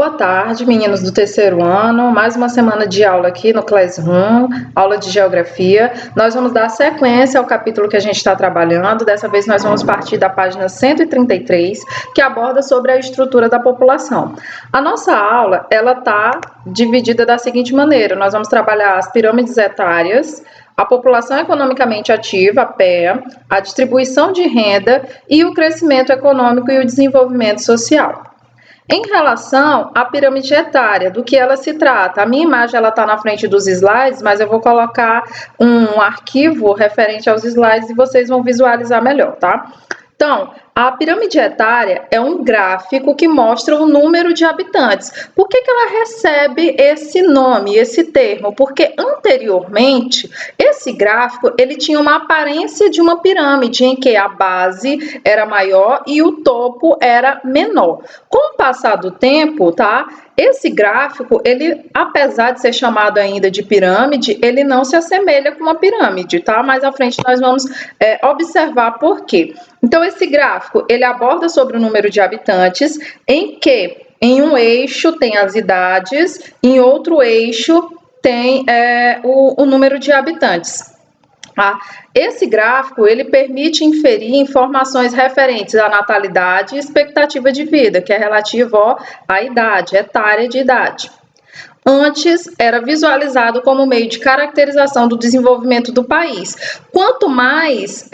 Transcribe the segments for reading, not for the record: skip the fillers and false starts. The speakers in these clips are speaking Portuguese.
Boa tarde, meninos do terceiro ano. Mais uma semana de aula aqui no Classroom, aula de Geografia. Nós vamos dar sequência ao capítulo que a gente está trabalhando. Dessa vez nós vamos partir da página 133, que aborda sobre a estrutura da população. A nossa aula, ela está dividida da seguinte maneira. Nós vamos trabalhar as pirâmides etárias, a população economicamente ativa, a PEA, a distribuição de renda e o crescimento econômico e o desenvolvimento social. Em relação à pirâmide etária, do que ela se trata? A minha imagem está na frente dos slides, mas eu vou colocar um arquivo referente aos slides e vocês vão visualizar melhor, tá? Então, a pirâmide etária é um gráfico que mostra o número de habitantes. Por que ela recebe esse nome, esse termo? Porque anteriormente, esse gráfico ele tinha uma aparência de uma pirâmide, em que a base era maior e o topo era menor. Com o passar do tempo, tá? Esse gráfico, ele, apesar de ser chamado ainda de pirâmide, ele não se assemelha com uma pirâmide, tá? Mais à frente nós vamos observar por quê. Então, esse gráfico, ele aborda sobre o número de habitantes, em que em um eixo tem as idades, em outro eixo tem o número de habitantes. Esse gráfico, ele permite inferir informações referentes à natalidade e expectativa de vida, que é relativo à idade, etária de idade. Antes, era visualizado como meio de caracterização do desenvolvimento do país. Quanto mais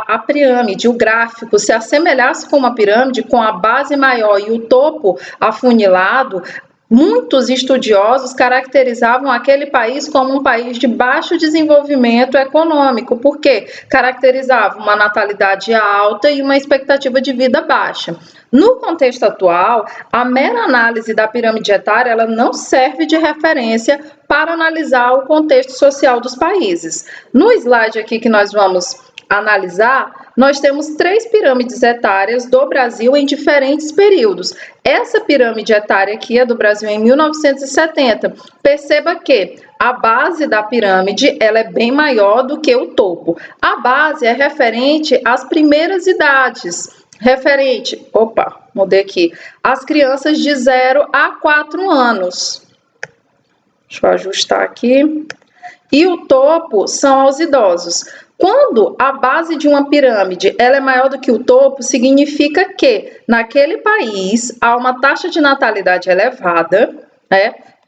a pirâmide, o gráfico, se assemelhasse com uma pirâmide, com a base maior e o topo afunilado, muitos estudiosos caracterizavam aquele país como um país de baixo desenvolvimento econômico, porque caracterizava uma natalidade alta e uma expectativa de vida baixa. No contexto atual, a mera análise da pirâmide etária ela não serve de referência para analisar o contexto social dos países. No slide aqui que nós vamos analisar, nós temos 3 pirâmides etárias do Brasil em diferentes períodos. Essa pirâmide etária aqui é do Brasil em 1970. Perceba que a base da pirâmide ela é bem maior do que o topo. A base é referente às primeiras idades. As crianças de 0 a 4 anos. Deixa eu ajustar aqui. E o topo são aos idosos. Quando a base de uma pirâmide ela é maior do que o topo, significa que naquele país há uma taxa de natalidade elevada,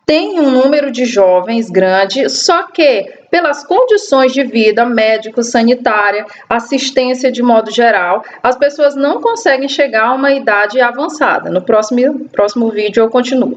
tem um número de jovens grande, só que pelas condições de vida, médico, sanitária, assistência de modo geral, as pessoas não conseguem chegar a uma idade avançada. No próximo vídeo eu continuo.